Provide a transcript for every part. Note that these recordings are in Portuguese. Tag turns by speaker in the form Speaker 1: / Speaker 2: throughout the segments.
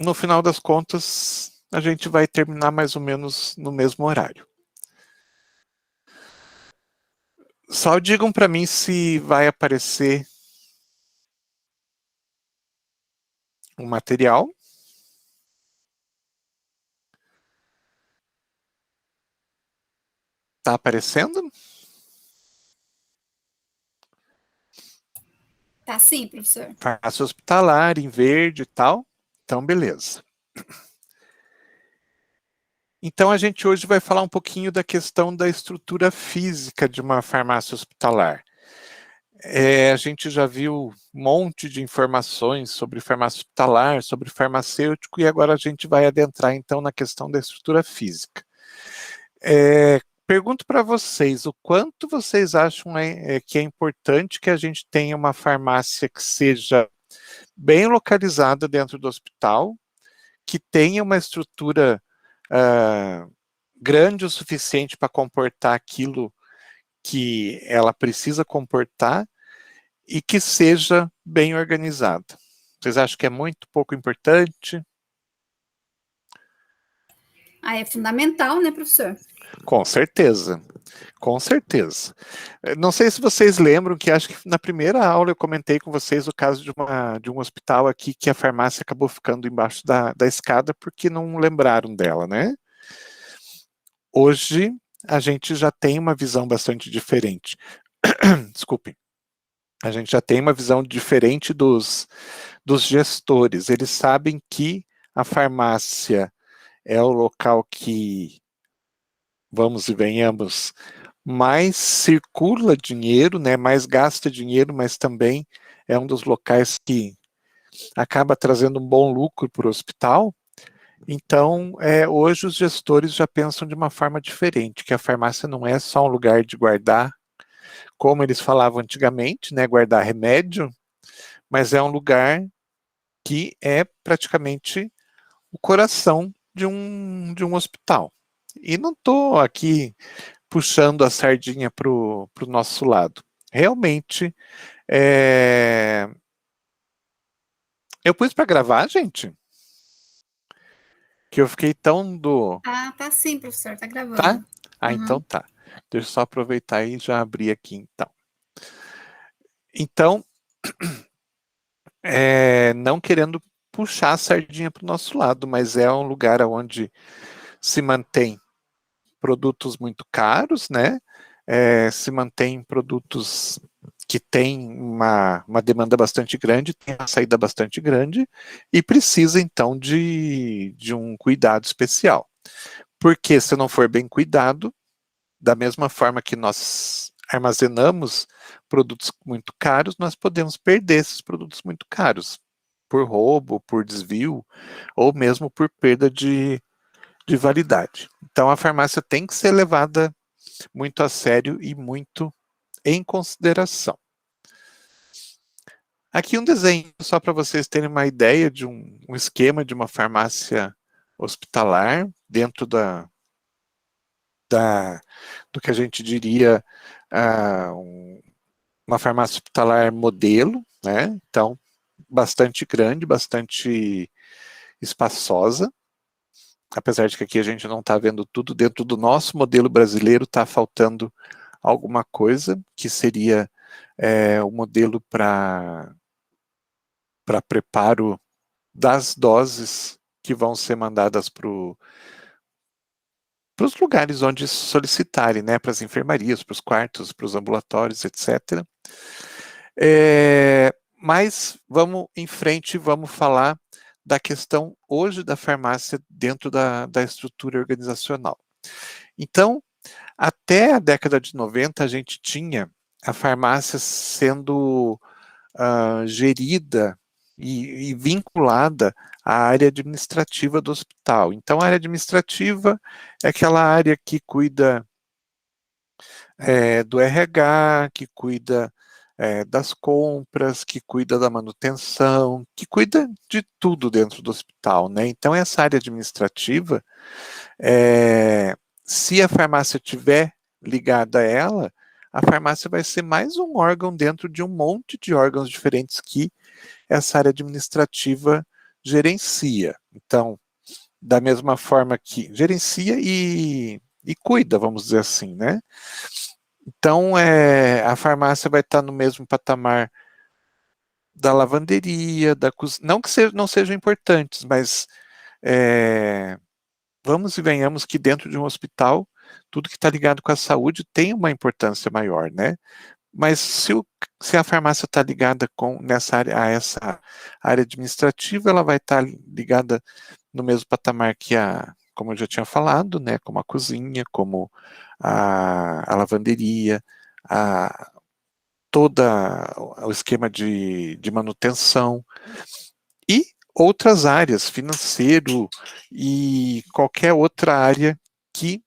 Speaker 1: no final das contas, a gente vai terminar mais ou menos no mesmo horário. Só digam para mim se vai aparecer o material. Tá aparecendo?
Speaker 2: Tá sim, professor.
Speaker 1: Farmácia hospitalar, em verde e tal. Então, beleza. Então, a gente hoje vai falar um pouquinho da questão da estrutura física de uma farmácia hospitalar. A gente já viu um monte de informações sobre farmácia hospitalar, sobre farmacêutico, e agora a gente vai adentrar, então, na questão da estrutura física. Pergunto para vocês, o quanto vocês acham que é importante que a gente tenha uma farmácia que seja bem localizada dentro do hospital, que tenha uma estrutura grande o suficiente para comportar aquilo que ela precisa comportar e que seja bem organizada. Vocês acham que é muito pouco importante?
Speaker 2: É fundamental, né, professor?
Speaker 1: Com certeza, com certeza. Não sei se vocês lembram que acho que na primeira aula eu comentei com vocês o caso de um hospital aqui que a farmácia acabou ficando embaixo da escada porque não lembraram dela, né? Hoje a gente já tem uma visão bastante diferente. Desculpe. A gente já tem uma visão diferente dos gestores. Eles sabem que a farmácia é o local que, vamos e venhamos, mais circula dinheiro, né, mais gasta dinheiro, mas também é um dos locais que acaba trazendo um bom lucro para o hospital. Então, hoje os gestores já pensam de uma forma diferente, que a farmácia não é só um lugar de guardar, como eles falavam antigamente, né, guardar remédio, mas é um lugar que é praticamente o coração de um hospital. E não estou aqui puxando a sardinha para o nosso lado. Realmente, eu pus para gravar, gente, que eu fiquei tão do...
Speaker 2: Tá sim, professor, tá
Speaker 1: Tá?
Speaker 2: gravando.
Speaker 1: Então tá. Deixa eu só aproveitar e já abrir aqui, então. Então, não querendo puxar a sardinha para o nosso lado, mas é um lugar onde se mantém produtos muito caros, né? Se mantém produtos que têm uma demanda bastante grande, tem uma saída bastante grande e precisa, então, de um cuidado especial. Porque se não for bem cuidado, da mesma forma que nós armazenamos produtos muito caros, nós podemos perder esses produtos muito caros por roubo, por desvio, ou mesmo por perda de validade. Então, a farmácia tem que ser levada muito a sério e muito em consideração. Aqui um desenho, só para vocês terem uma ideia de um esquema de uma farmácia hospitalar, dentro do que a gente diria uma farmácia hospitalar modelo, né? Então, bastante grande, bastante espaçosa, apesar de que aqui a gente não está vendo tudo dentro do nosso modelo brasileiro, está faltando alguma coisa, que seria o modelo para preparo das doses que vão ser mandadas para os lugares onde solicitarem, né, para as enfermarias, para os quartos, para os ambulatórios, etc. Mas vamos em frente, vamos falar da questão hoje da farmácia dentro da estrutura organizacional. Então, até a década de 90, a gente tinha a farmácia sendo gerida e vinculada à área administrativa do hospital. Então, a área administrativa é aquela área que cuida do RH, que cuida das compras, que cuida da manutenção, que cuida de tudo dentro do hospital, né? Então, essa área administrativa, se a farmácia tiver ligada a ela, a farmácia vai ser mais um órgão dentro de um monte de órgãos diferentes que essa área administrativa gerencia. Então, da mesma forma que gerencia e cuida, vamos dizer assim, né? Então, a farmácia vai estar no mesmo patamar da lavanderia, da cozinha, não que não sejam importantes, mas vamos e venhamos que dentro de um hospital, tudo que está ligado com a saúde tem uma importância maior, né? Mas se a farmácia está ligada nessa área, a essa área administrativa, ela vai estar ligada no mesmo patamar que como eu já tinha falado, né? Como a cozinha, como a lavanderia, toda o esquema de manutenção e outras áreas, financeiro e qualquer outra área que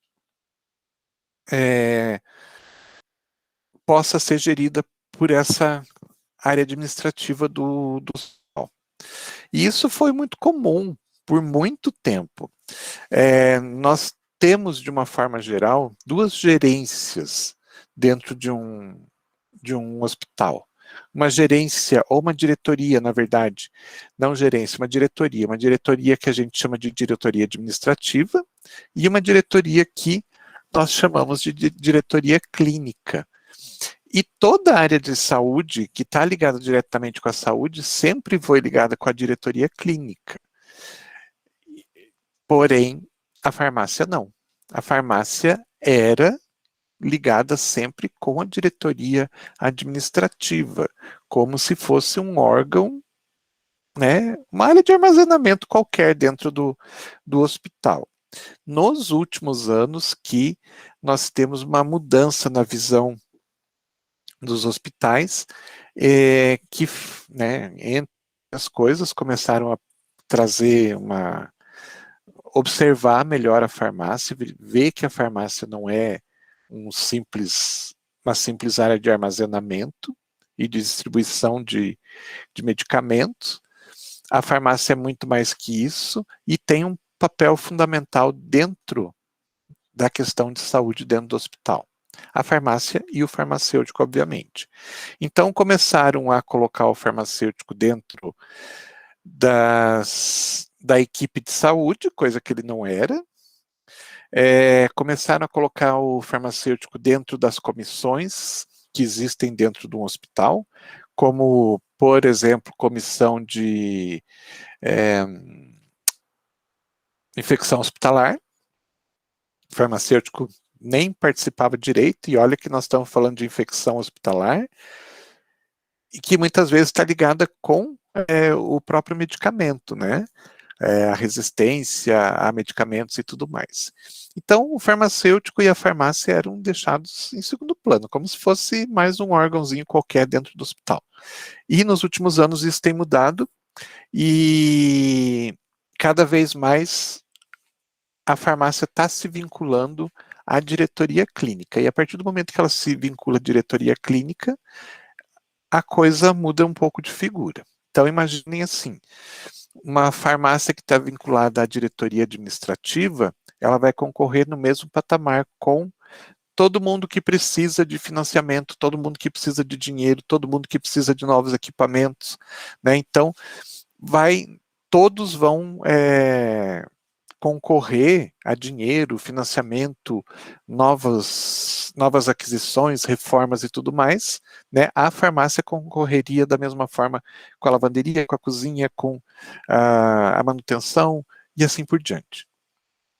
Speaker 1: possa ser gerida por essa área administrativa do hospital. E isso foi muito comum por muito tempo. Nós temos, de uma forma geral, duas gerências dentro de um hospital. Uma gerência, ou uma diretoria, na verdade, não gerência, uma diretoria que a gente chama de diretoria administrativa, e uma diretoria que nós chamamos de diretoria clínica. E toda a área de saúde, que está ligada diretamente com a saúde, sempre foi ligada com a diretoria clínica. Porém, a farmácia não. A farmácia era ligada sempre com a diretoria administrativa, como se fosse um órgão, né, uma área de armazenamento qualquer dentro do hospital. Nos últimos anos que nós temos uma mudança na visão dos hospitais, que, né, entre as coisas, começaram a trazer observar melhor a farmácia, ver que a farmácia não é uma simples área de armazenamento e de distribuição de medicamentos. A farmácia é muito mais que isso e tem um papel fundamental dentro da questão de saúde dentro do hospital. A farmácia e o farmacêutico, obviamente. Então, começaram a colocar o farmacêutico dentro da equipe de saúde, coisa que ele não era. Começaram a colocar o farmacêutico dentro das comissões que existem dentro de um hospital, como, por exemplo, comissão de infecção hospitalar. O farmacêutico nem participava direito, e olha que nós estamos falando de infecção hospitalar, e que muitas vezes está ligada com o próprio medicamento, né? A resistência a medicamentos e tudo mais. Então, o farmacêutico e a farmácia eram deixados em segundo plano, como se fosse mais um órgãozinho qualquer dentro do hospital. E nos últimos anos isso tem mudado, e cada vez mais a farmácia está se vinculando à diretoria clínica. E a partir do momento que ela se vincula à diretoria clínica, a coisa muda um pouco de figura. Então, imaginem assim, uma farmácia que está vinculada à diretoria administrativa, ela vai concorrer no mesmo patamar com todo mundo que precisa de financiamento, todo mundo que precisa de dinheiro, todo mundo que precisa de novos equipamentos, né? Então, todos vão concorrer a dinheiro, financiamento, novas aquisições, reformas e tudo mais, né? A farmácia concorreria da mesma forma com a lavanderia, com a cozinha, com a manutenção e assim por diante.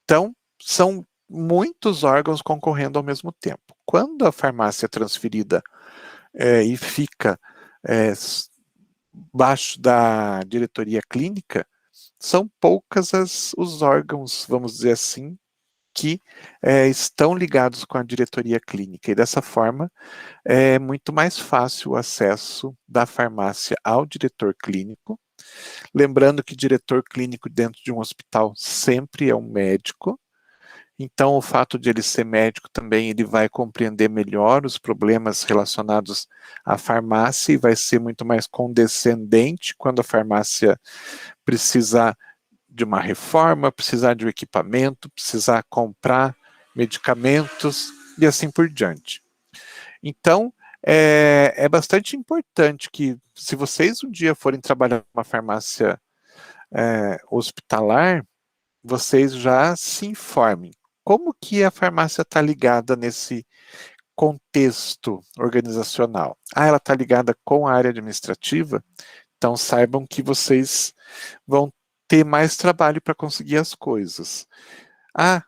Speaker 1: Então, são muitos órgãos concorrendo ao mesmo tempo. Quando a farmácia é transferida e fica abaixo da diretoria clínica, são poucas os órgãos, vamos dizer assim, que estão ligados com a diretoria clínica, e dessa forma é muito mais fácil o acesso da farmácia ao diretor clínico. Lembrando que diretor clínico dentro de um hospital sempre é um médico, então o fato de ele ser médico também, ele vai compreender melhor os problemas relacionados à farmácia e vai ser muito mais condescendente quando a farmácia precisar de uma reforma, precisar de um equipamento, precisar comprar medicamentos e assim por diante. Então, é bastante importante que, se vocês um dia forem trabalhar numa farmácia hospitalar, vocês já se informem. Como que a farmácia está ligada nesse contexto organizacional? Ela está ligada com a área administrativa? Então saibam que vocês vão ter mais trabalho para conseguir as coisas.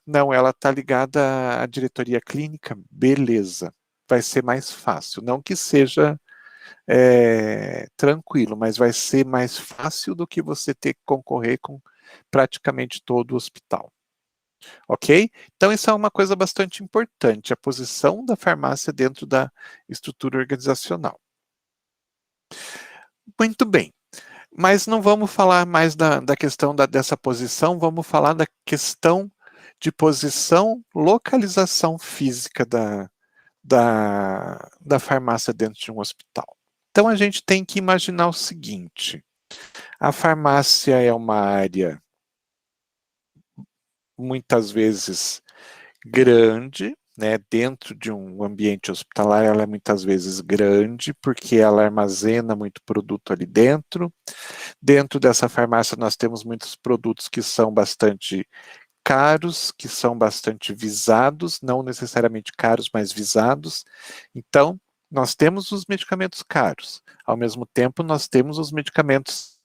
Speaker 1: Não, ela está ligada à diretoria clínica? Beleza, vai ser mais fácil. Não que seja tranquilo, mas vai ser mais fácil do que você ter que concorrer com praticamente todo o hospital. Ok? Então, isso é uma coisa bastante importante, a posição da farmácia dentro da estrutura organizacional. Muito bem, mas não vamos falar mais da questão dessa posição, vamos falar da questão de posição, localização física da farmácia dentro de um hospital. Então, a gente tem que imaginar o seguinte: a farmácia é uma área muitas vezes grande, né, dentro de um ambiente hospitalar, ela é muitas vezes grande, porque ela armazena muito produto ali dentro. Dentro dessa farmácia, nós temos muitos produtos que são bastante caros, que são bastante visados, não necessariamente caros, mas visados. Então, nós temos os medicamentos caros. Ao mesmo tempo, nós temos os medicamentos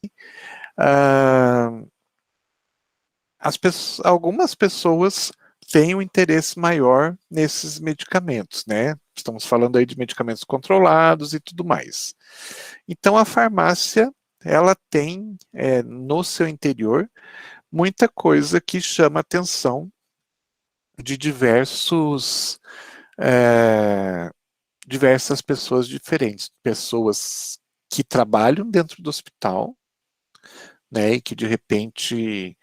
Speaker 1: algumas pessoas têm um interesse maior nesses medicamentos, né? Estamos falando aí de medicamentos controlados e tudo mais. Então, a farmácia, ela tem no seu interior muita coisa que chama atenção de diversas pessoas diferentes, pessoas que trabalham dentro do hospital, né, e que de repente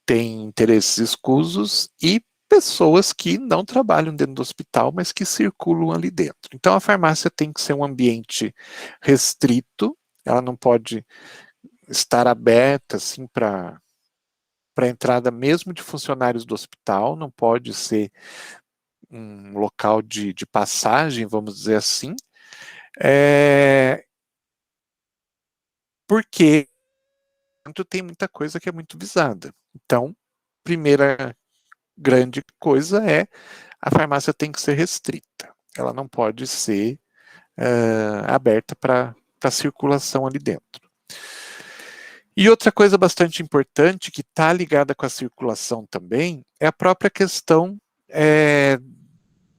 Speaker 1: têm interesses escusos, e pessoas que não trabalham dentro do hospital, mas que circulam ali dentro. Então a farmácia tem que ser um ambiente restrito, ela não pode estar aberta assim para entrada mesmo de funcionários do hospital, não pode ser um local de passagem, vamos dizer assim, porque tem muita coisa que é muito visada. Então, primeira grande coisa é a farmácia tem que ser restrita. Ela não pode ser aberta para circulação ali dentro. E outra coisa bastante importante que está ligada com a circulação também é a própria questão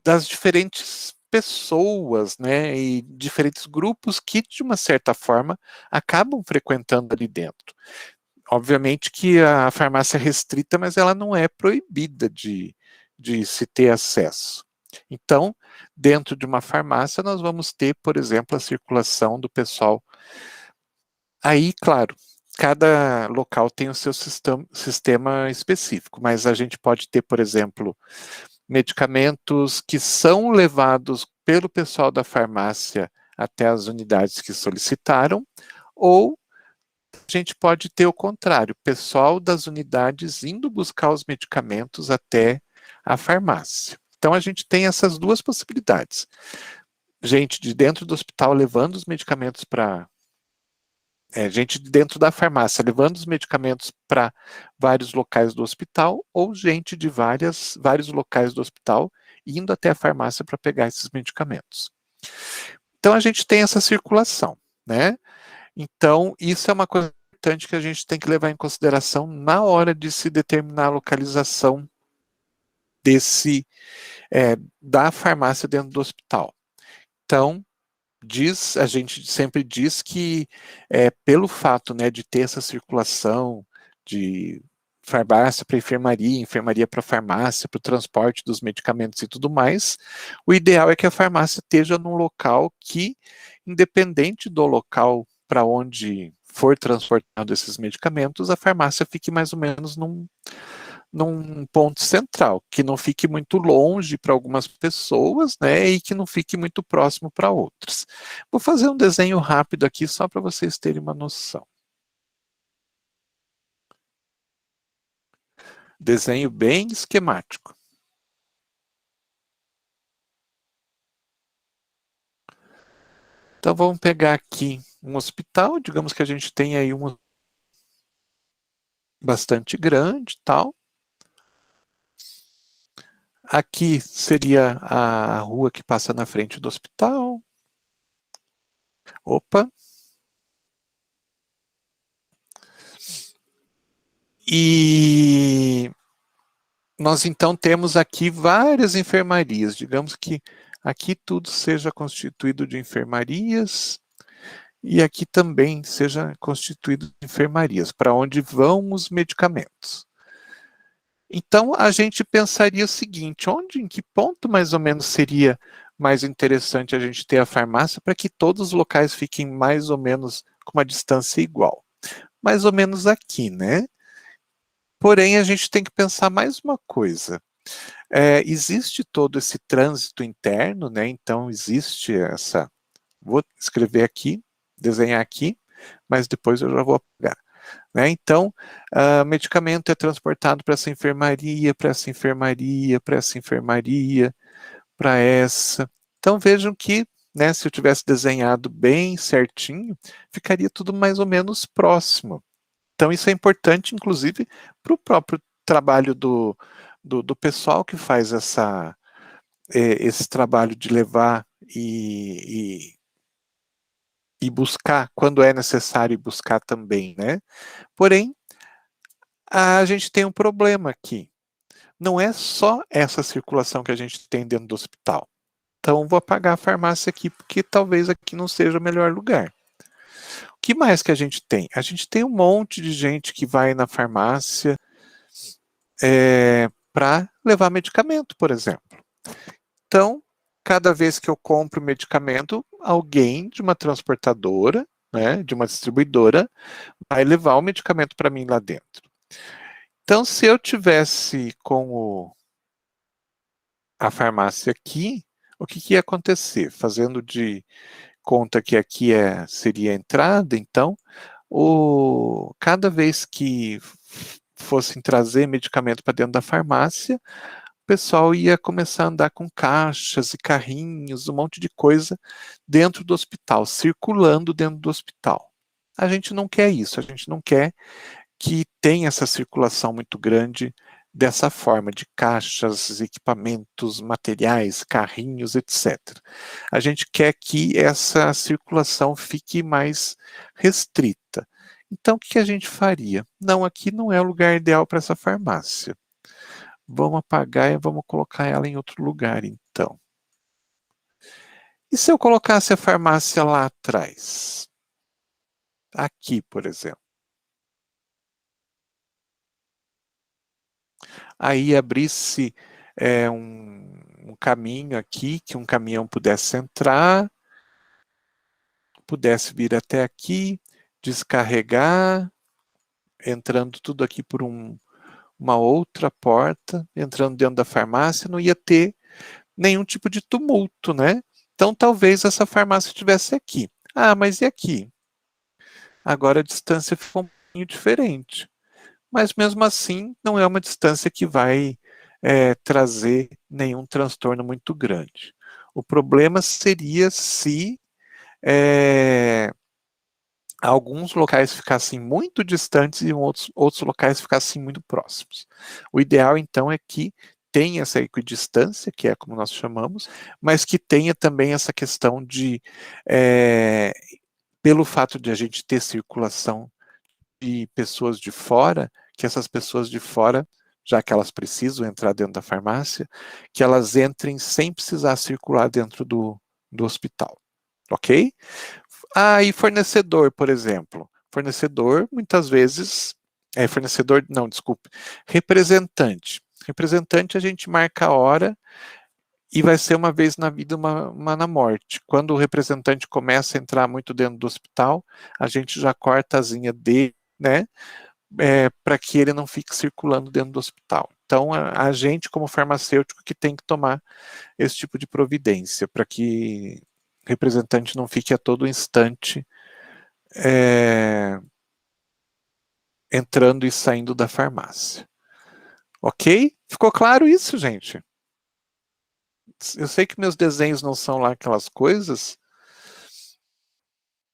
Speaker 1: das diferentes pessoas, né, e diferentes grupos que, de uma certa forma, acabam frequentando ali dentro. Obviamente que a farmácia é restrita, mas ela não é proibida de se ter acesso. Então, dentro de uma farmácia, nós vamos ter, por exemplo, a circulação do pessoal. Aí, claro, cada local tem o seu sistema específico, mas a gente pode ter, por exemplo, medicamentos que são levados pelo pessoal da farmácia até as unidades que solicitaram, ou a gente pode ter o contrário, o pessoal das unidades indo buscar os medicamentos até a farmácia. Então a gente tem essas duas possibilidades. Gente de dentro do hospital levando os medicamentos para gente de dentro da farmácia levando os medicamentos para vários locais do hospital, ou gente de vários locais do hospital indo até a farmácia para pegar esses medicamentos. Então a gente tem essa circulação, né? Então isso é uma coisa importante que a gente tem que levar em consideração na hora de se determinar a localização da farmácia dentro do hospital. Então, a gente sempre diz que pelo fato, né, de ter essa circulação de farmácia para enfermaria para farmácia, para o transporte dos medicamentos e tudo mais, o ideal é que a farmácia esteja num local que, independente do local para onde for transportado esses medicamentos, a farmácia fique mais ou menos num ponto central, que não fique muito longe para algumas pessoas, né, e que não fique muito próximo para outras. Vou fazer um desenho rápido aqui só para vocês terem uma noção. Desenho bem esquemático. Então vamos pegar aqui um hospital, digamos que a gente tem aí bastante grande e tal. Aqui seria a rua que passa na frente do hospital. Opa! E nós então temos aqui várias enfermarias. Digamos que aqui tudo seja constituído de enfermarias e aqui também seja constituído de enfermarias, para onde vão os medicamentos. Então, a gente pensaria o seguinte, em que ponto mais ou menos seria mais interessante a gente ter a farmácia para que todos os locais fiquem mais ou menos com uma distância igual? Mais ou menos aqui, né? Porém, a gente tem que pensar mais uma coisa. Existe todo esse trânsito interno, né? Então, existe essa... Vou escrever aqui, desenhar aqui, mas depois eu já vou apagar. Né? Então, medicamento é transportado para essa enfermaria, para essa enfermaria, para essa enfermaria, para essa. Então, vejam que, né, se eu tivesse desenhado bem certinho, ficaria tudo mais ou menos próximo. Então, isso é importante, inclusive, para o próprio trabalho do pessoal que faz esse trabalho de levar e buscar, quando é necessário buscar também, né? Porém, a gente tem um problema aqui. Não é só essa circulação que a gente tem dentro do hospital. Então, vou apagar a farmácia aqui, porque talvez aqui não seja o melhor lugar. O que mais que a gente tem? A gente tem um monte de gente que vai na farmácia para levar medicamento, por exemplo. Então, cada vez que eu compro medicamento, alguém de uma transportadora, né, de uma distribuidora, vai levar o medicamento para mim lá dentro. Então, se eu tivesse com a farmácia aqui, o que ia acontecer? Fazendo de conta que aqui seria a entrada, então, cada vez que fossem trazer medicamento para dentro da farmácia, o pessoal ia começar a andar com caixas e carrinhos, um monte de coisa dentro do hospital, circulando dentro do hospital. A gente não quer isso, a gente não quer que tenha essa circulação muito grande dessa forma, de caixas, equipamentos, materiais, carrinhos, etc. A gente quer que essa circulação fique mais restrita. Então, o que a gente faria? Não, aqui não é o lugar ideal para essa farmácia. Vamos apagar e vamos colocar ela em outro lugar, então. E se eu colocasse a farmácia lá atrás? Aqui, por exemplo. Aí abrisse um caminho aqui, que um caminhão pudesse entrar, pudesse vir até aqui, descarregar, entrando tudo aqui por uma outra porta, entrando dentro da farmácia, não ia ter nenhum tipo de tumulto, né? Então talvez essa farmácia estivesse aqui. Ah, mas e aqui? Agora a distância ficou um pouquinho diferente. Mas mesmo assim, não é uma distância que vai trazer nenhum transtorno muito grande. O problema seria se alguns locais ficassem muito distantes e outros locais ficassem muito próximos. O ideal, então, é que tenha essa equidistância, que é como nós chamamos, mas que tenha também essa questão de, pelo fato de a gente ter circulação de pessoas de fora, que essas pessoas de fora, já que elas precisam entrar dentro da farmácia, que elas entrem sem precisar circular dentro do hospital, ok? E fornecedor, por exemplo. Fornecedor, muitas vezes, fornecedor, não, desculpe, representante. Representante a gente marca a hora e vai ser uma vez na vida, uma na morte. Quando o representante começa a entrar muito dentro do hospital, a gente já corta a asinha dele, né, para que ele não fique circulando dentro do hospital. Então, a gente, como farmacêutico, que tem que tomar esse tipo de providência, para que o representante não fique a todo instante entrando e saindo da farmácia. Ok? Ficou claro isso, gente? Eu sei que meus desenhos não são lá aquelas coisas,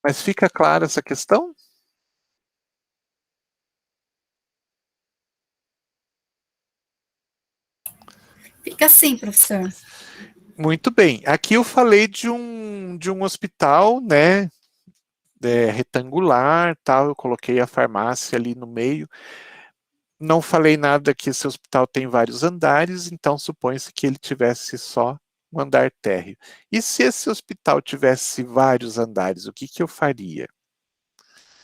Speaker 1: mas fica clara essa questão?
Speaker 2: Fica assim, professor.
Speaker 1: Muito bem. Aqui eu falei de um hospital, né, retangular, tal. Eu coloquei a farmácia ali no meio. Não falei nada que esse hospital tem vários andares, então supõe-se que ele tivesse só um andar térreo. E se esse hospital tivesse vários andares, o que que eu faria?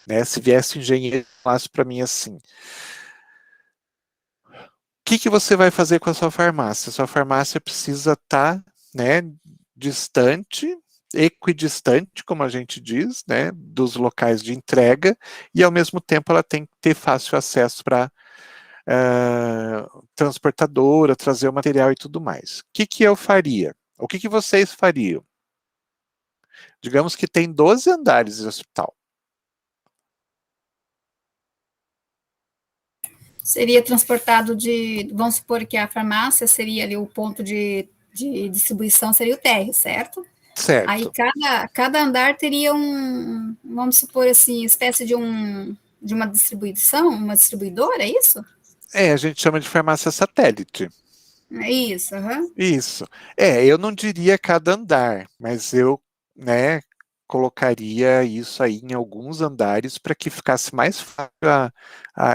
Speaker 1: Né, se viesse o engenheiro e falasse para mim assim: o que que você vai fazer com a sua farmácia? Sua farmácia precisa estar, né, distante, equidistante, como a gente diz, né, dos locais de entrega, e ao mesmo tempo ela tem que ter fácil acesso para transportadora, trazer o material e tudo mais. O que que eu faria? O que que vocês fariam? Digamos que tem 12 andares de hospital.
Speaker 2: Seria transportado vamos supor que a farmácia seria ali o ponto de distribuição, seria o térreo, certo? Aí
Speaker 1: Certo.
Speaker 2: cada andar teria vamos supor assim, espécie de uma distribuição, uma distribuidora, é isso?
Speaker 1: A gente chama de farmácia satélite.
Speaker 2: É isso, aham.
Speaker 1: Isso. Eu não diria cada andar, mas eu, né, colocaria isso aí em alguns andares para que ficasse mais fácil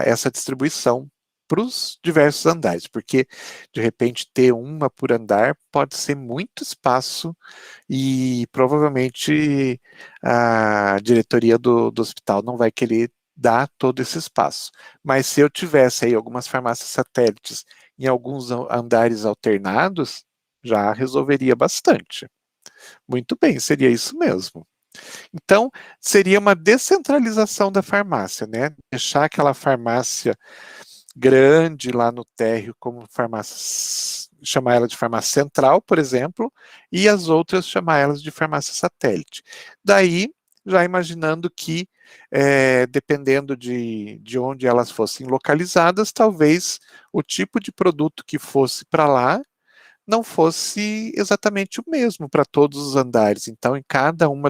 Speaker 1: essa distribuição para os diversos andares, porque de repente ter uma por andar pode ser muito espaço e provavelmente a diretoria do hospital não vai querer dar todo esse espaço. Mas se eu tivesse aí algumas farmácias satélites em alguns andares alternados, já resolveria bastante. Muito bem, seria isso mesmo. Então, seria uma descentralização da farmácia, né? Deixar aquela farmácia grande lá no térreo como farmácia, chamar ela de farmácia central, por exemplo, e as outras chamar elas de farmácia satélite. Daí, já imaginando que, dependendo de onde elas fossem localizadas, talvez o tipo de produto que fosse para lá não fosse exatamente o mesmo para todos os andares. Então, em cada uma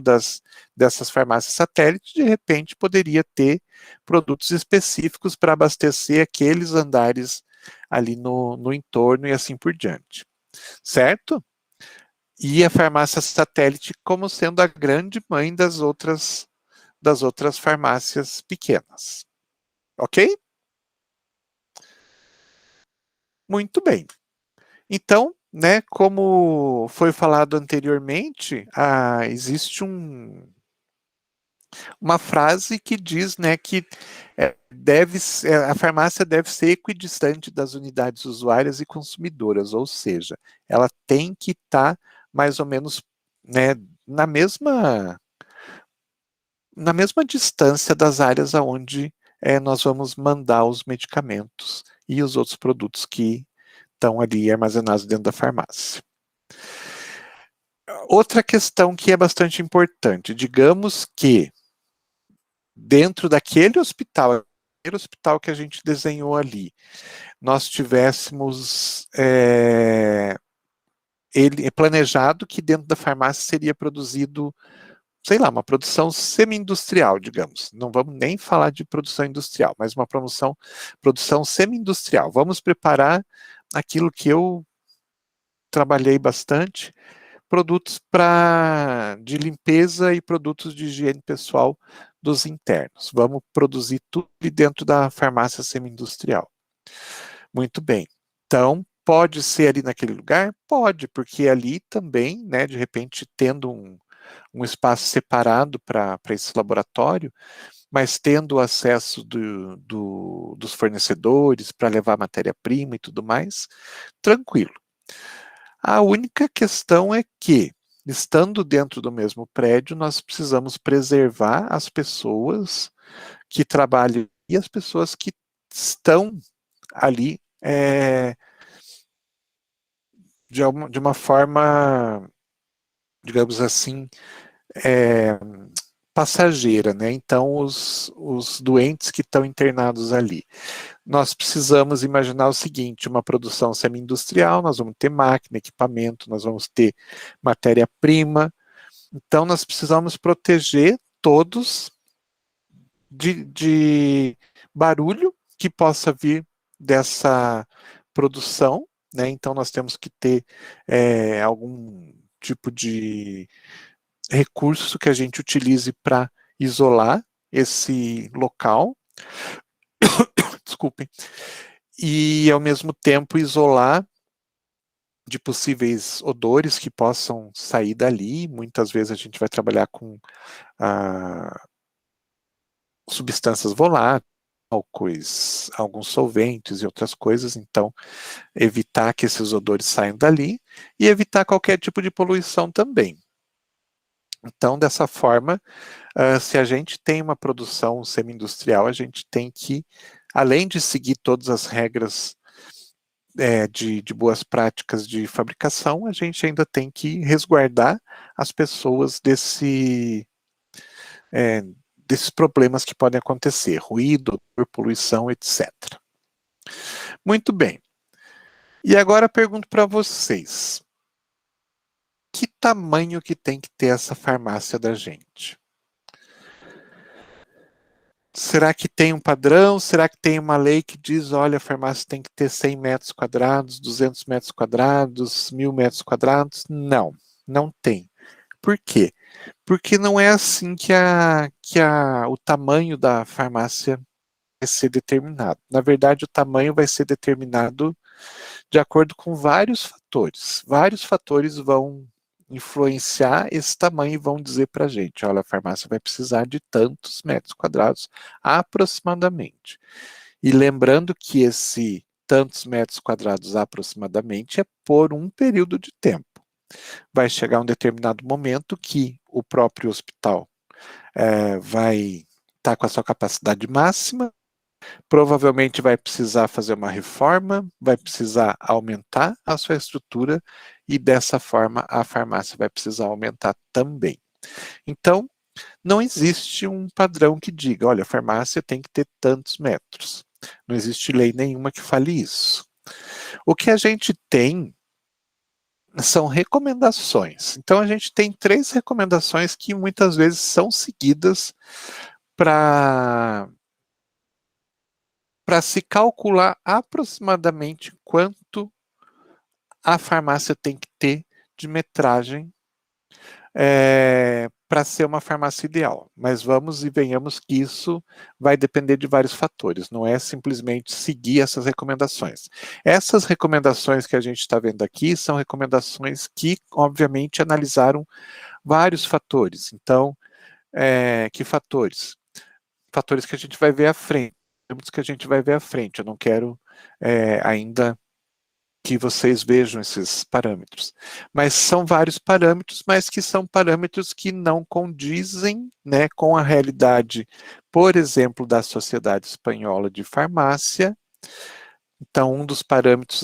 Speaker 1: dessas farmácias satélites, de repente, poderia ter produtos específicos para abastecer aqueles andares ali no entorno e assim por diante. Certo? E a farmácia satélite como sendo a grande mãe das outras farmácias pequenas. Ok? Muito bem. Então, né, como foi falado anteriormente, existe uma frase que diz, né, que a farmácia deve ser equidistante das unidades usuárias e consumidoras, ou seja, ela tem que estar mais ou menos, né, na mesma distância das áreas aonde nós vamos mandar os medicamentos e os outros produtos que estão ali armazenados dentro da farmácia. Outra questão que é bastante importante, digamos que dentro daquele hospital que a gente desenhou ali, nós tivéssemos ele planejado que dentro da farmácia seria produzido, sei lá, uma produção semi-industrial, digamos. Não vamos nem falar de produção industrial, mas uma produção semi-industrial. Vamos preparar aquilo que eu trabalhei bastante, produtos de limpeza e produtos de higiene pessoal dos internos. Vamos produzir tudo dentro da farmácia semi-industrial. Muito bem. Então, pode ser ali naquele lugar? Pode, porque ali também, né, de repente, tendo um espaço separado para esse laboratório, mas tendo acesso dos fornecedores para levar matéria-prima e tudo mais, tranquilo. A única questão é que, estando dentro do mesmo prédio, nós precisamos preservar as pessoas que trabalham e as pessoas que estão ali de uma forma, digamos assim, passageira, né? Então, os doentes que estão internados ali. Nós precisamos imaginar o seguinte: uma produção semi-industrial, nós vamos ter máquina, equipamento, nós vamos ter matéria-prima, então nós precisamos proteger todos de barulho que possa vir dessa produção, né? Então nós temos que ter algum tipo de recurso que a gente utilize para isolar esse local, desculpem, e ao mesmo tempo isolar de possíveis odores que possam sair dali. Muitas vezes a gente vai trabalhar com substâncias voláteis, álcoois, alguns solventes e outras coisas, então evitar que esses odores saiam dali e evitar qualquer tipo de poluição também. Então, dessa forma, se a gente tem uma produção semi-industrial, a gente tem que, além de seguir todas as regras de boas práticas de fabricação, a gente ainda tem que resguardar as pessoas desses problemas que podem acontecer, ruído, poluição, etc. Muito bem. E agora eu pergunto para vocês, que tamanho que tem que ter essa farmácia da gente? Será que tem um padrão? Será que tem uma lei que diz, olha, a farmácia tem que ter 100 metros quadrados, 200 metros quadrados, 1000 metros quadrados? Não, não tem. Por quê? Porque não é assim que o tamanho da farmácia vai ser determinado. Na verdade, o tamanho vai ser determinado de acordo com vários fatores. Vários fatores vão influenciar esse tamanho e vão dizer para a gente, olha, a farmácia vai precisar de tantos metros quadrados aproximadamente. E lembrando que esse tantos metros quadrados aproximadamente é por um período de tempo. Vai chegar um determinado momento que o próprio hospital vai estar com a sua capacidade máxima, provavelmente vai precisar fazer uma reforma, vai precisar aumentar a sua estrutura e dessa forma a farmácia vai precisar aumentar também. Então, não existe um padrão que diga, olha, a farmácia tem que ter tantos metros. Não existe lei nenhuma que fale isso. O que a gente tem são recomendações. Então, a gente tem 3 recomendações que muitas vezes são seguidas para se calcular aproximadamente quanto a farmácia tem que ter de metragem para ser uma farmácia ideal. Mas vamos e venhamos que isso vai depender de vários fatores, não é simplesmente seguir essas recomendações. Essas recomendações que a gente está vendo aqui são recomendações que, obviamente, analisaram vários fatores. Então, que fatores? Fatores que a gente vai ver à frente. Que a gente vai ver à frente. Eu não quero ainda que vocês vejam esses parâmetros. Mas são vários parâmetros, mas que são parâmetros que não condizem, né, com a realidade, por exemplo, da Sociedade Espanhola de Farmácia. Então, um dos parâmetros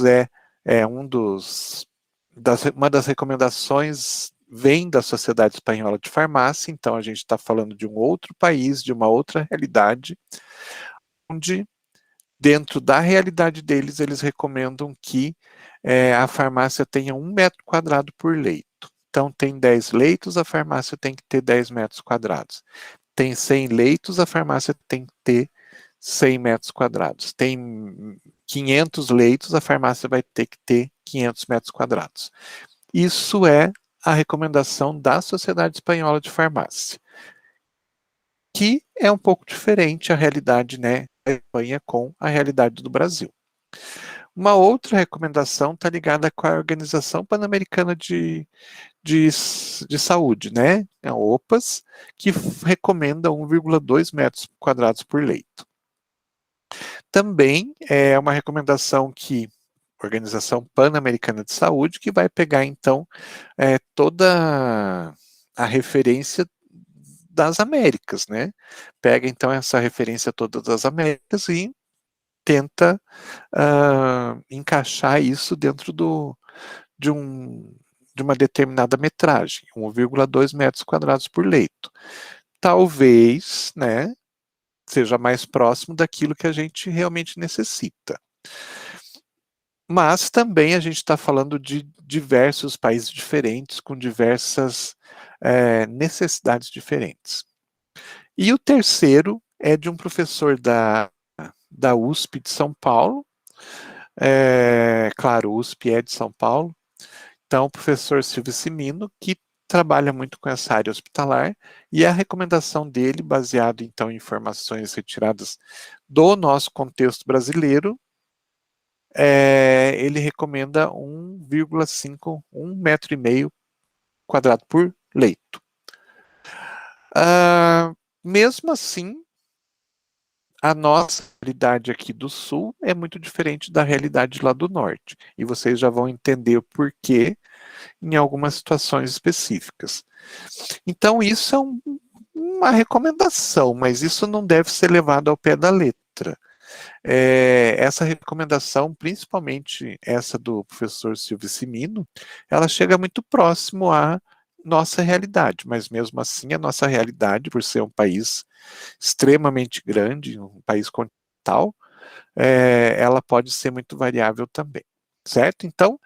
Speaker 1: uma das recomendações vem da Sociedade Espanhola de Farmácia, então a gente está falando de um outro país, de uma outra realidade, onde, dentro da realidade deles, eles recomendam que a farmácia tenha 1 metro quadrado por leito. Então, tem 10 leitos, a farmácia tem que ter 10 metros quadrados. Tem 100 leitos, a farmácia tem que ter 100 metros quadrados. Tem 500 leitos, a farmácia vai ter que ter 500 metros quadrados. Isso é a recomendação da Sociedade Espanhola de Farmácia, que é um pouco diferente a realidade, né, da Espanha com a realidade do Brasil. Uma outra recomendação está ligada com a Organização Pan-Americana de Saúde, né, a OPAS, que recomenda 1,2 metros quadrados por leito. Também é uma recomendação que Organização Pan-Americana de Saúde, que vai pegar, então, toda a referência das Américas, né? Pega, então, essa referência toda das Américas e tenta encaixar isso dentro de uma determinada metragem, 1,2 metros quadrados por leito. Talvez, né, seja mais próximo daquilo que a gente realmente necessita. Mas também a gente está falando de diversos países diferentes, com diversas necessidades diferentes. E o terceiro é de um professor da USP de São Paulo, Claro, o USP é de São Paulo, então o professor Silvio Cimino, que trabalha muito com essa área hospitalar, e a recomendação dele, baseado então em informações retiradas do nosso contexto brasileiro, ele recomenda 1,5, 1,5 m quadrado por leito. Mesmo assim, a nossa realidade aqui do Sul é muito diferente da realidade lá do Norte, e vocês já vão entender o porquê em algumas situações específicas. Então, isso é uma recomendação, mas isso não deve ser levado ao pé da letra. Essa recomendação, principalmente essa do professor Silvio Cimino, ela chega muito próximo à nossa realidade, mas mesmo assim a nossa realidade, por ser um país extremamente grande, um país continental, ela pode ser muito variável também, certo? Então,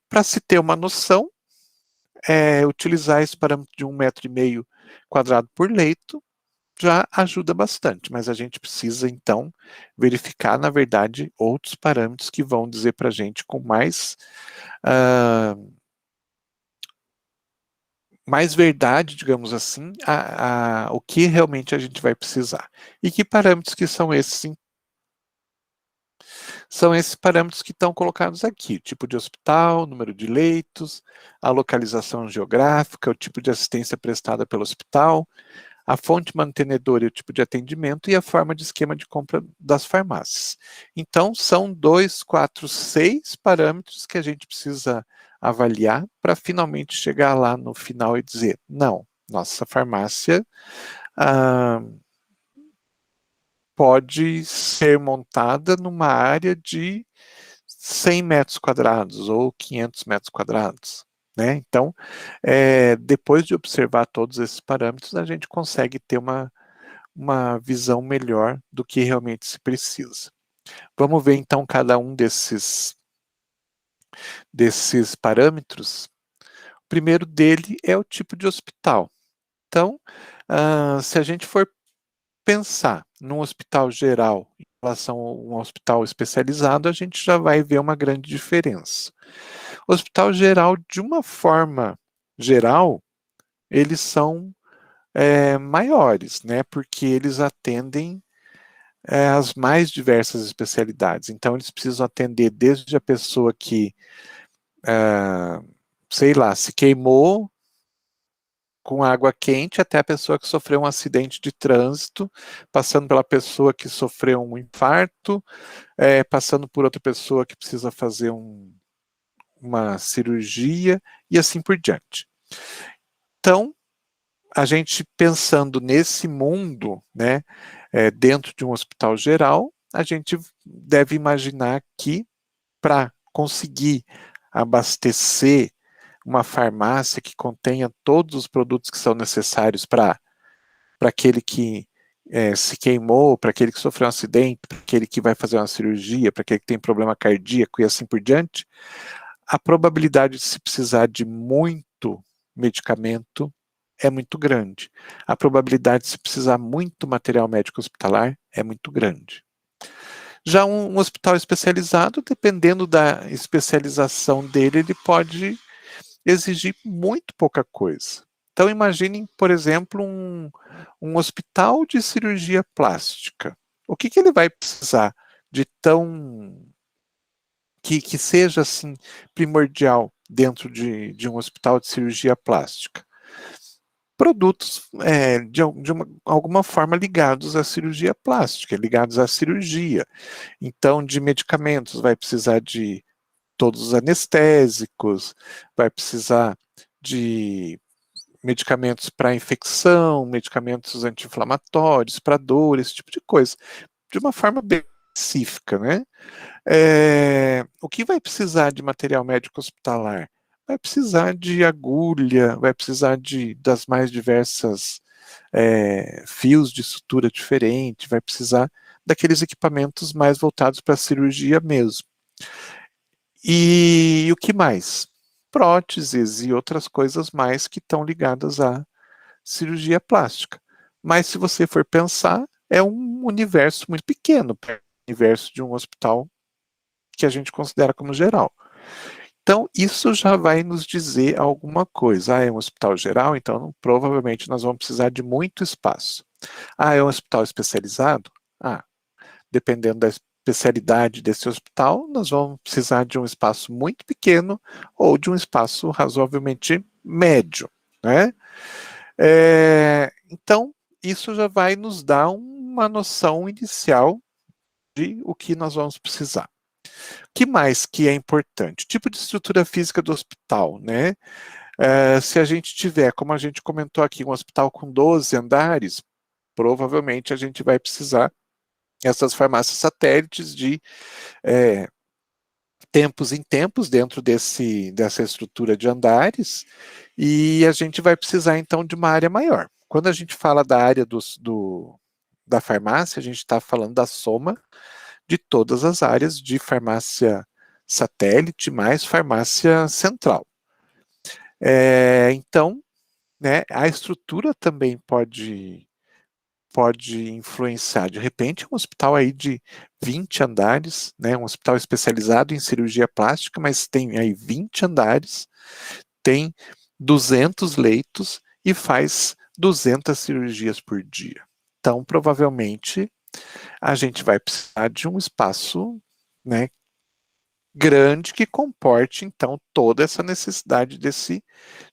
Speaker 1: para se ter uma noção, utilizar esse parâmetro de 1,5 m quadrado por leito já ajuda bastante, mas a gente precisa, então, verificar, na verdade, outros parâmetros que vão dizer para a gente com mais verdade, digamos assim, o que realmente a gente vai precisar. E que parâmetros que são esses? São esses parâmetros que estão colocados aqui: tipo de hospital, número de leitos, a localização geográfica, o tipo de assistência prestada pelo hospital, a fonte mantenedora e o tipo de atendimento e a forma de esquema de compra das farmácias. Então, são 2, 4, 6 parâmetros que a gente precisa avaliar para finalmente chegar lá no final e dizer, não, nossa farmácia pode ser montada numa área de 100 metros quadrados ou 500 metros quadrados. Né? Então, depois de observar todos esses parâmetros, a gente consegue ter uma visão melhor do que realmente se precisa. Vamos ver então cada um desses parâmetros. O primeiro dele é o tipo de hospital. Então, se a gente for pensar num hospital geral em relação a um hospital especializado, a gente já vai ver uma grande diferença. O hospital geral, de uma forma geral, eles são maiores, né? Porque eles atendem as mais diversas especialidades. Então, eles precisam atender desde a pessoa que, sei lá, se queimou com água quente até a pessoa que sofreu um acidente de trânsito, passando pela pessoa que sofreu um infarto, passando por outra pessoa que precisa fazer uma cirurgia e assim por diante. Então, a gente pensando nesse mundo, né, dentro de um hospital geral, a gente deve imaginar que para conseguir abastecer uma farmácia que contenha todos os produtos que são necessários para aquele que se queimou, para aquele que sofreu um acidente, para aquele que vai fazer uma cirurgia, para aquele que tem problema cardíaco e assim por diante, a probabilidade de se precisar de muito medicamento é muito grande. A probabilidade de se precisar muito material médico hospitalar é muito grande. Já um hospital especializado, dependendo da especialização dele, ele pode exigir muito pouca coisa. Então, imaginem, por exemplo, um hospital de cirurgia plástica. O que ele vai precisar de tão... que seja, assim, primordial dentro de um hospital de cirurgia plástica? Produtos de alguma forma ligados à cirurgia plástica, ligados à cirurgia. Então, de medicamentos, vai precisar de todos os anestésicos, vai precisar de medicamentos para infecção, medicamentos anti-inflamatórios, para dor, esse tipo de coisa, de uma forma bem específica, né? O que vai precisar de material médico hospitalar? Vai precisar de agulha, vai precisar das mais diversas fios de sutura diferente, vai precisar daqueles equipamentos mais voltados para a cirurgia mesmo. E o que mais? Próteses e outras coisas mais que estão ligadas à cirurgia plástica. Mas se você for pensar, é um universo muito pequeno para o universo de um hospital que a gente considera como geral. Então, isso já vai nos dizer alguma coisa. Ah, é um hospital geral, então provavelmente nós vamos precisar de muito espaço. Ah, é um hospital especializado? Ah, dependendo da especialidade desse hospital, nós vamos precisar de um espaço muito pequeno ou de um espaço razoavelmente médio, né? Então, isso já vai nos dar uma noção inicial de o que nós vamos precisar. O que mais que é importante? Tipo de estrutura física do hospital, né? Se a gente tiver, como a gente comentou aqui, um hospital com 12 andares, provavelmente a gente vai precisar essas farmácias satélites de tempos em tempos dentro dessa estrutura de andares, e a gente vai precisar então de uma área maior. Quando a gente fala da área da farmácia, a gente está falando da soma de todas as áreas de farmácia satélite mais farmácia central. Então, né, a estrutura também pode influenciar. De repente, um hospital aí de 20 andares, né, um hospital especializado em cirurgia plástica, mas tem aí 20 andares, tem 200 leitos e faz 200 cirurgias por dia. Então, provavelmente, a gente vai precisar de um espaço, né, grande que comporte, então, toda essa necessidade desse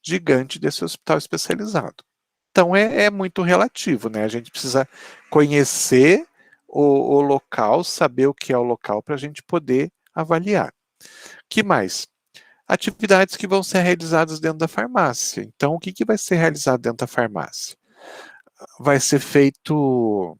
Speaker 1: gigante, desse hospital especializado. Então, é muito relativo, né? A gente precisa conhecer o local, saber o que é o local para a gente poder avaliar. Que mais? Atividades que vão ser realizadas dentro da farmácia. Então, o que vai ser realizado dentro da farmácia? Vai ser feito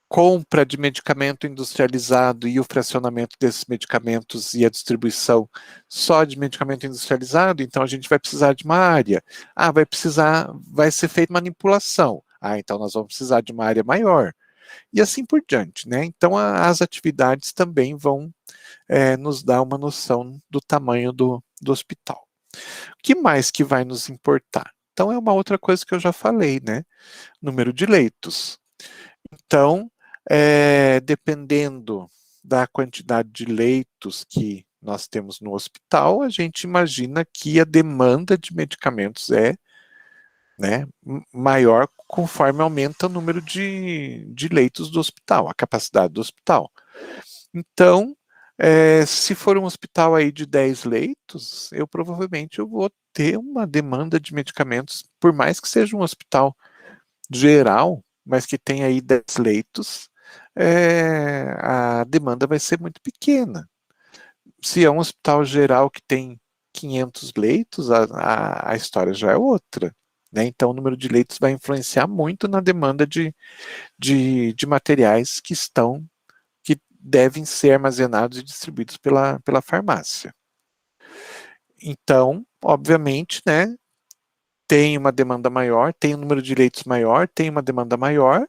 Speaker 1: compra de medicamento industrializado e o fracionamento desses medicamentos e a distribuição só de medicamento industrializado, então a gente vai precisar de uma área. Ah, vai ser feita manipulação. Ah, então nós vamos precisar de uma área maior. E assim por diante, né? Então as atividades também vão nos dar uma noção do tamanho do hospital. O que mais que vai nos importar? Então é uma outra coisa que eu já falei, né? Número de leitos. Então, dependendo da quantidade de leitos que nós temos no hospital, a gente imagina que a demanda de medicamentos é, né, maior conforme aumenta o número de leitos do hospital, a capacidade do hospital. Então, se for um hospital aí de 10 leitos, provavelmente vou ter uma demanda de medicamentos, por mais que seja um hospital geral, mas que tem aí 10 leitos, a demanda vai ser muito pequena. Se é um hospital geral que tem 500 leitos, a história já é outra. Né? Então, o número de leitos vai influenciar muito na demanda de materiais que devem ser armazenados e distribuídos pela farmácia. Então, obviamente, né, tem uma demanda maior, tem um número de leitos maior, tem uma demanda maior,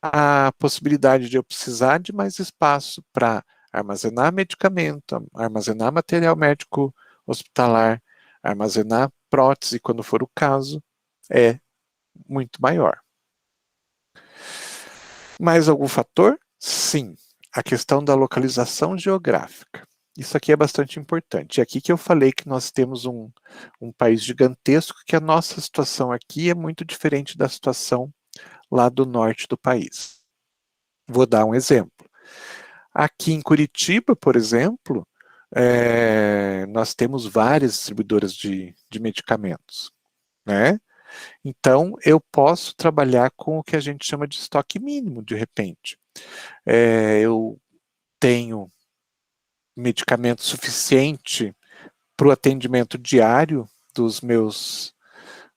Speaker 1: a possibilidade de eu precisar de mais espaço para armazenar medicamento, armazenar material médico hospitalar, armazenar prótese, quando for o caso, é muito maior. Mais algum fator? Sim, a questão da localização geográfica. Isso aqui é bastante importante. É aqui que eu falei que nós temos um país gigantesco, que a nossa situação aqui é muito diferente da situação lá do norte do país. Vou dar um exemplo. Aqui em Curitiba, por exemplo, nós temos várias distribuidoras de medicamentos, né? Então, eu posso trabalhar com o que a gente chama de estoque mínimo, de repente. Eu tenho medicamento suficiente para o atendimento diário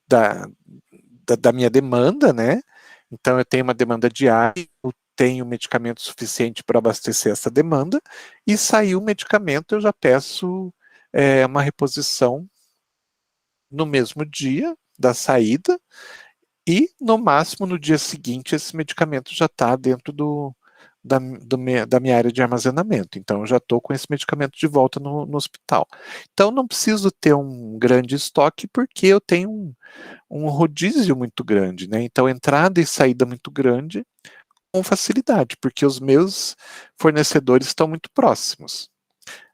Speaker 1: da minha demanda, né? Então, eu tenho uma demanda diária, eu tenho medicamento suficiente para abastecer essa demanda, e saiu o medicamento, eu já peço uma reposição no mesmo dia da saída, e no máximo no dia seguinte esse medicamento já está dentro da minha área de armazenamento. Então eu já estou com esse medicamento de volta no hospital. Então não preciso ter um grande estoque, porque eu tenho um rodízio muito grande, né? Então entrada e saída muito grande, facilidade, porque os meus fornecedores estão muito próximos.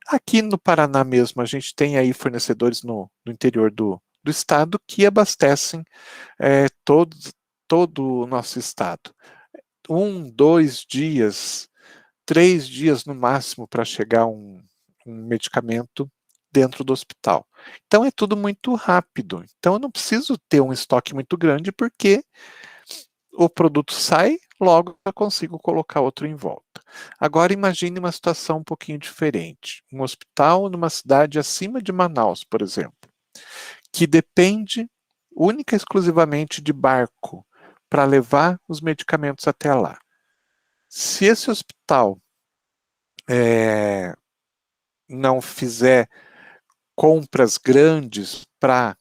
Speaker 1: Aqui no Paraná mesmo, a gente tem aí fornecedores no interior do estado que abastecem todo o nosso estado. 1, 2 dias, 3 dias no máximo para chegar um medicamento dentro do hospital. Então é tudo muito rápido. Então eu não preciso ter um estoque muito grande porque o produto sai, logo eu consigo colocar outro em volta. Agora imagine uma situação um pouquinho diferente. Um hospital numa cidade acima de Manaus, por exemplo, que depende única e exclusivamente de barco para levar os medicamentos até lá. Se esse hospital não fizer compras grandes para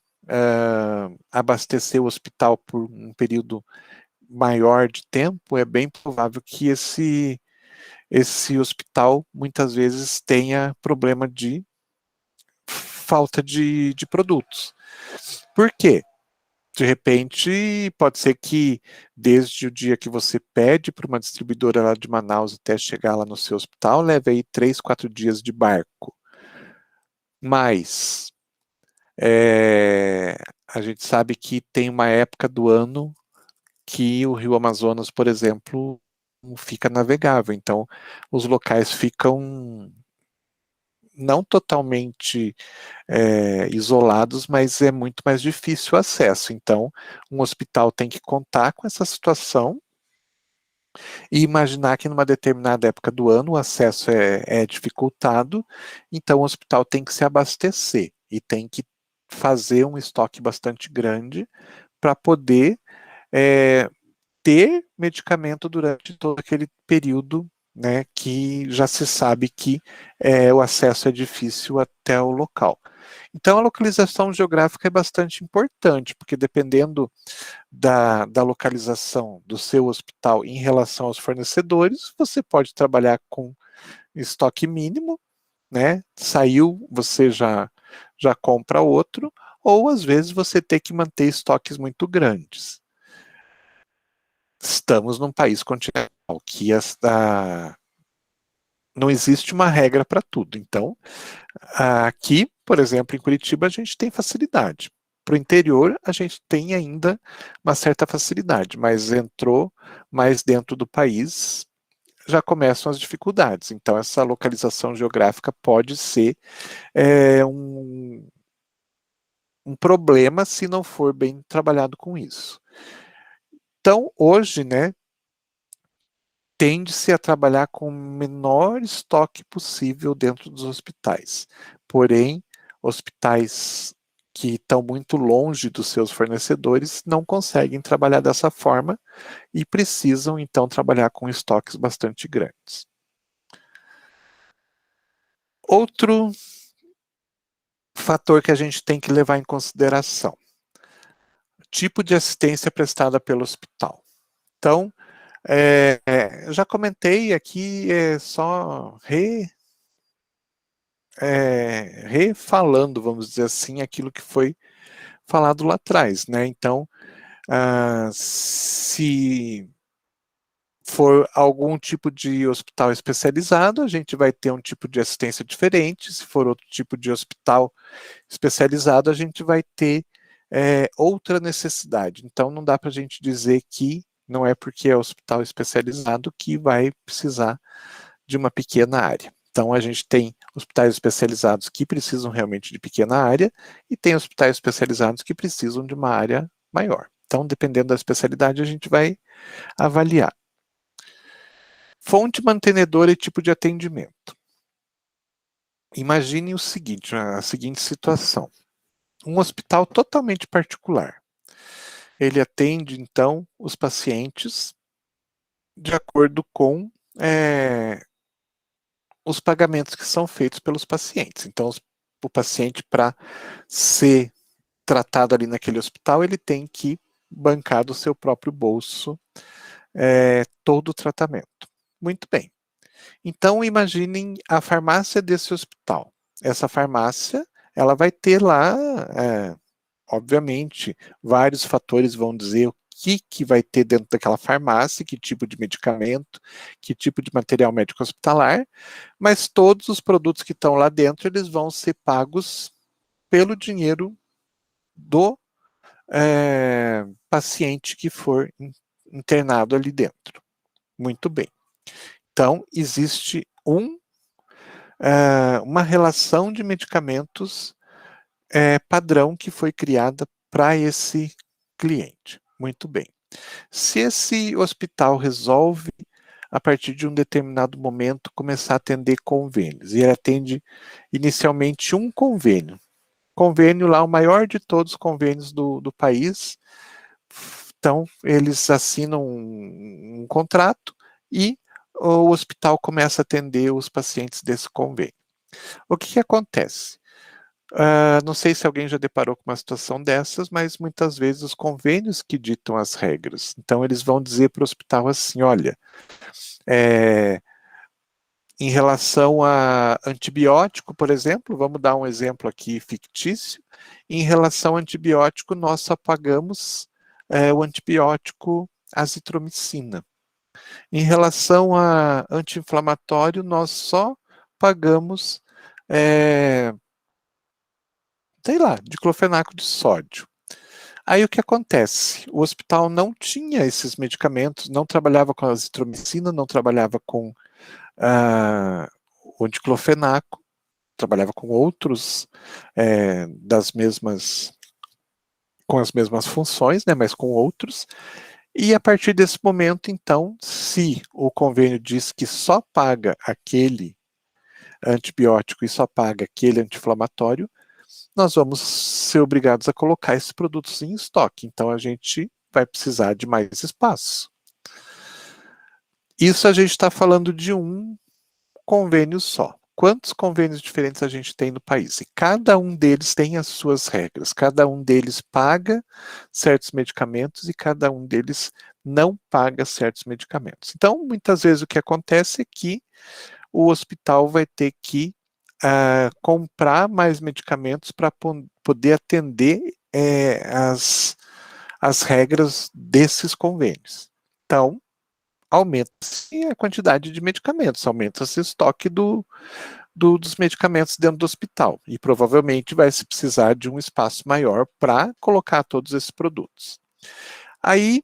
Speaker 1: abastecer o hospital por um período maior de tempo, é bem provável que esse hospital muitas vezes tenha problema de falta de produtos. Por quê? De repente, pode ser que desde o dia que você pede para uma distribuidora lá de Manaus até chegar lá no seu hospital, leve aí 3, 4 dias de barco. Mas a gente sabe que tem uma época do ano que o Rio Amazonas, por exemplo, fica navegável. Então, os locais ficam não totalmente isolados, mas é muito mais difícil o acesso. Então, um hospital tem que contar com essa situação e imaginar que numa determinada época do ano o acesso é dificultado, então o hospital tem que se abastecer e tem que fazer um estoque bastante grande para poder ter medicamento durante todo aquele período, né, que já se sabe que o acesso é difícil até o local. Então, a localização geográfica é bastante importante, porque dependendo da localização do seu hospital em relação aos fornecedores, você pode trabalhar com estoque mínimo, né? Saiu, você já compra outro, ou às vezes você tem que manter estoques muito grandes. Estamos num país continental que não existe uma regra para tudo. Então, aqui, por exemplo, em Curitiba, a gente tem facilidade. Para o interior, a gente tem ainda uma certa facilidade, mas entrou mais dentro do país, já começam as dificuldades. Então, essa localização geográfica pode ser um problema se não for bem trabalhado com isso. Então, hoje, né, tende-se a trabalhar com o menor estoque possível dentro dos hospitais. Porém, hospitais que estão muito longe dos seus fornecedores não conseguem trabalhar dessa forma e precisam, então, trabalhar com estoques bastante grandes. Outro fator que a gente tem que levar em consideração: tipo de assistência prestada pelo hospital. Então, já comentei aqui, só refalando, vamos dizer assim, aquilo que foi falado lá atrás, né? Então, se for algum tipo de hospital especializado, a gente vai ter um tipo de assistência diferente. Se for outro tipo de hospital especializado, a gente vai ter outra necessidade. Então, não dá para a gente dizer que não é porque é hospital especializado que vai precisar de uma pequena área. Então, a gente tem hospitais especializados que precisam realmente de pequena área e tem hospitais especializados que precisam de uma área maior. Então, dependendo da especialidade, a gente vai avaliar. Fonte mantenedora e tipo de atendimento. Imagine a seguinte situação. Um hospital totalmente particular. Ele atende, então, os pacientes de acordo com os pagamentos que são feitos pelos pacientes. Então, o paciente, para ser tratado ali naquele hospital, ele tem que bancar do seu próprio bolso todo o tratamento. Muito bem. Então, imaginem a farmácia desse hospital. Essa farmácia, ela vai ter lá, obviamente, vários fatores vão dizer que vai ter dentro daquela farmácia, que tipo de medicamento, que tipo de material médico hospitalar, mas todos os produtos que estão lá dentro, eles vão ser pagos pelo dinheiro do paciente que for internado ali dentro. Muito bem. Então, existe uma relação de medicamentos padrão que foi criada para esse cliente. Muito bem. Se esse hospital resolve, a partir de um determinado momento, começar a atender convênios, e ele atende inicialmente um convênio. Convênio lá, o maior de todos os convênios do país. Então, eles assinam um contrato e o hospital começa a atender os pacientes desse convênio. O que acontece? Não sei se alguém já deparou com uma situação dessas, mas muitas vezes os convênios que ditam as regras. Então, eles vão dizer para o hospital assim, olha, em relação a antibiótico, por exemplo, vamos dar um exemplo aqui fictício, em relação a antibiótico, nós só pagamos o antibiótico azitromicina. Em relação a anti-inflamatório, nós só pagamos sei lá, diclofenaco de sódio. Aí o que acontece? O hospital não tinha esses medicamentos, não trabalhava com a azitromicina, não trabalhava com o diclofenaco, trabalhava com outros com as mesmas funções, né, mas com outros. E a partir desse momento, então, se o convênio diz que só paga aquele antibiótico e só paga aquele anti-inflamatório, nós vamos ser obrigados a colocar esses produtos em estoque. Então, a gente vai precisar de mais espaço. Isso a gente está falando de um convênio só. Quantos convênios diferentes a gente tem no país? E cada um deles tem as suas regras. Cada um deles paga certos medicamentos e cada um deles não paga certos medicamentos. Então, muitas vezes o que acontece é que o hospital vai ter que comprar mais medicamentos para poder atender as regras desses convênios. Então, aumenta-se a quantidade de medicamentos, aumenta-se o estoque dos medicamentos dentro do hospital. E provavelmente vai se precisar de um espaço maior para colocar todos esses produtos. Aí,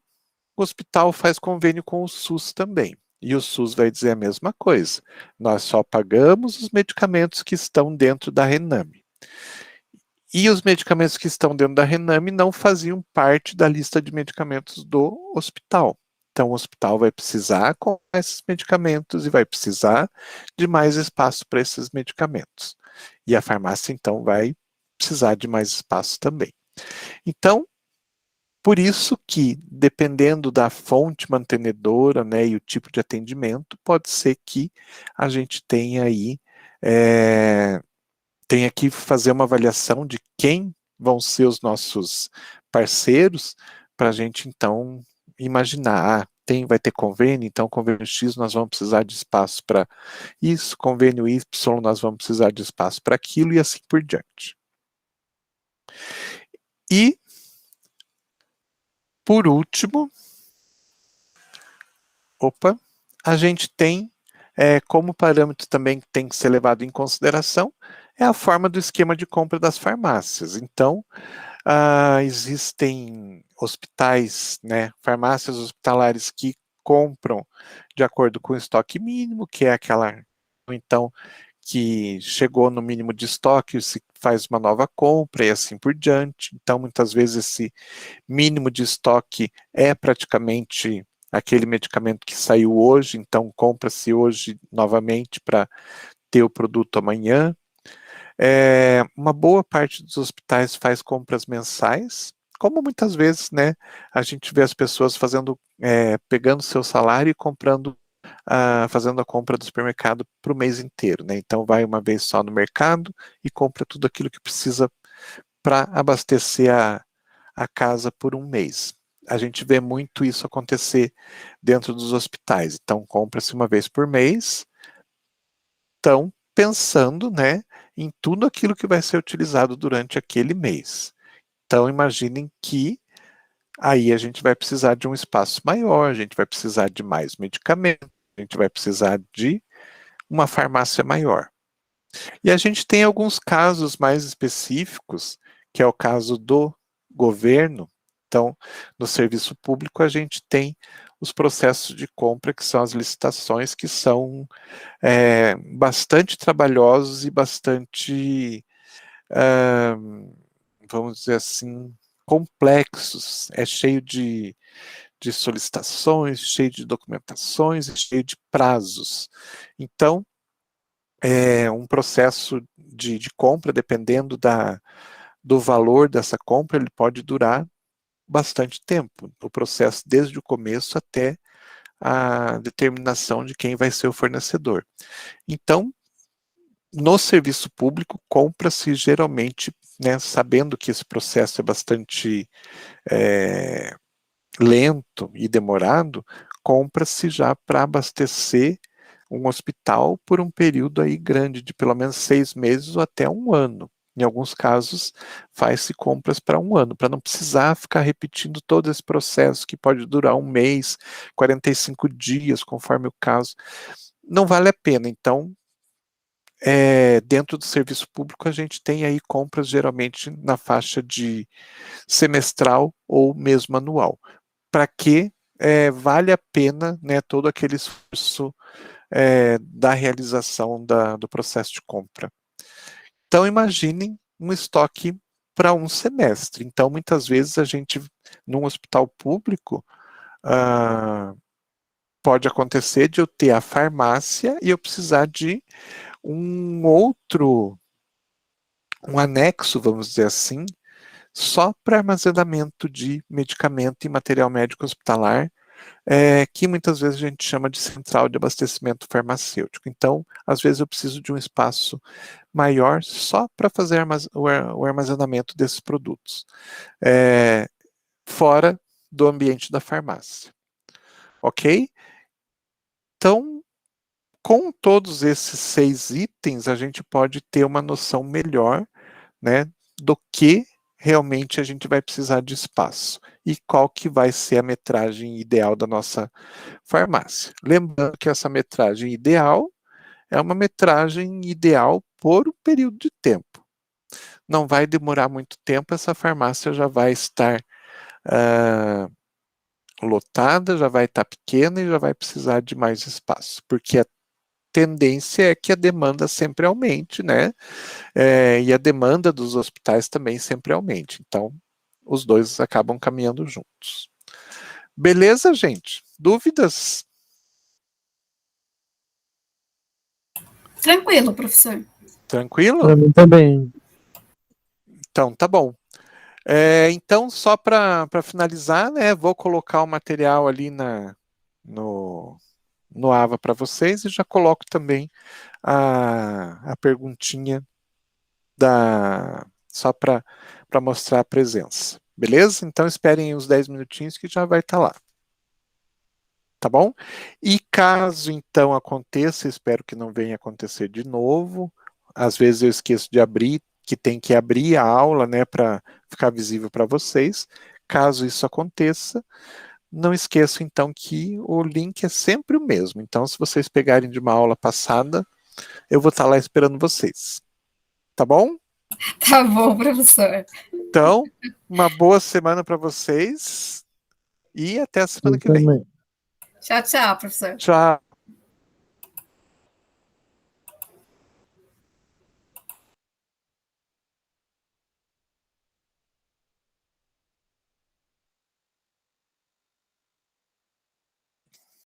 Speaker 1: o hospital faz convênio com o SUS também. E o SUS vai dizer a mesma coisa. Nós só pagamos os medicamentos que estão dentro da Rename. E os medicamentos que estão dentro da Rename não faziam parte da lista de medicamentos do hospital. Então, o hospital vai precisar com esses medicamentos e vai precisar de mais espaço para esses medicamentos. E a farmácia, então, vai precisar de mais espaço também. Então, por isso que, dependendo da fonte mantenedora, né, e o tipo de atendimento, pode ser que a gente tenha aí, tenha que fazer uma avaliação de quem vão ser os nossos parceiros, para a gente, então, imaginar, vai ter convênio, então convênio X nós vamos precisar de espaço para isso, convênio Y nós vamos precisar de espaço para aquilo, e assim por diante. E, por último, a gente tem, como parâmetro também que tem que ser levado em consideração, é a forma do esquema de compra das farmácias. Então, existem hospitais, né, farmácias hospitalares que compram de acordo com o estoque mínimo, que é aquela, então, que chegou no mínimo de estoque, se faz uma nova compra e assim por diante. Então, muitas vezes esse mínimo de estoque é praticamente aquele medicamento que saiu hoje, então compra-se hoje novamente para ter o produto amanhã. Uma boa parte dos hospitais faz compras mensais, como muitas vezes, né, a gente vê as pessoas pegando seu salário e comprando, fazendo a compra do supermercado para o mês inteiro, né? Então vai uma vez só no mercado e compra tudo aquilo que precisa para abastecer a casa por um mês. A gente vê muito isso acontecer dentro dos hospitais. Então, compra-se uma vez por mês, estão pensando, né, em tudo aquilo que vai ser utilizado durante aquele mês. Então, imaginem que aí a gente vai precisar de um espaço maior, a gente vai precisar de mais medicamento, a gente vai precisar de uma farmácia maior. E a gente tem alguns casos mais específicos, que é o caso do governo. Então, no serviço público, a gente tem os processos de compra, que são as licitações, que são bastante trabalhosos e bastante, vamos dizer assim, complexos. É cheio de solicitações, cheio de documentações, cheio de prazos. Então, um processo de compra, dependendo do valor dessa compra, ele pode durar bastante tempo. O processo desde o começo até a determinação de quem vai ser o fornecedor. Então, no serviço público, compra-se geralmente, né, sabendo que esse processo é bastante lento e demorado, compra-se já para abastecer um hospital por um período aí grande, de pelo menos 6 meses ou até 1 ano. Em alguns casos, faz-se compras para 1 ano, para não precisar ficar repetindo todo esse processo, que pode durar 1 mês, 45 dias, conforme o caso. Não vale a pena. Então, dentro do serviço público, a gente tem aí compras geralmente na faixa de semestral ou mesmo anual. Para que vale a pena, né, todo aquele esforço da realização do processo de compra. Então, imaginem um estoque para um semestre. Então, muitas vezes a gente, num hospital público, pode acontecer de eu ter a farmácia e eu precisar de um anexo, vamos dizer assim, só para armazenamento de medicamento e material médico hospitalar, que muitas vezes a gente chama de central de abastecimento farmacêutico. Então, às vezes eu preciso de um espaço maior só para fazer o armazenamento desses produtos, fora do ambiente da farmácia. Ok? Então, com todos esses 6 itens, a gente pode ter uma noção melhor, né, do que realmente a gente vai precisar de espaço e qual que vai ser a metragem ideal da nossa farmácia. Lembrando que essa metragem ideal é uma metragem ideal por um período de tempo. Não vai demorar muito tempo, essa farmácia já vai estar lotada, já vai estar pequena e já vai precisar de mais espaço, porque a tendência é que a demanda sempre aumente, né? E a demanda dos hospitais também sempre aumente. Então, os dois acabam caminhando juntos. Beleza, gente? Dúvidas?
Speaker 2: Tranquilo, professor.
Speaker 1: Tranquilo?
Speaker 3: Para mim também.
Speaker 1: Então, tá bom. Então, só para finalizar, né, vou colocar o material ali no AVA para vocês e já coloco também a perguntinha só para mostrar a presença. Beleza? Então, esperem uns 10 minutinhos que já vai estar lá. Tá bom? E caso então aconteça, espero que não venha acontecer de novo, às vezes eu esqueço de abrir, que tem que abrir a aula, né, para ficar visível para vocês. Caso isso aconteça, não esqueçam então que o link é sempre o mesmo. Então, se vocês pegarem de uma aula passada, eu vou estar lá esperando vocês. Tá bom?
Speaker 2: Tá bom, professor.
Speaker 1: Então, uma boa semana para vocês e até a semana que vem.
Speaker 2: Tchau, tchau, professor.
Speaker 1: Tchau.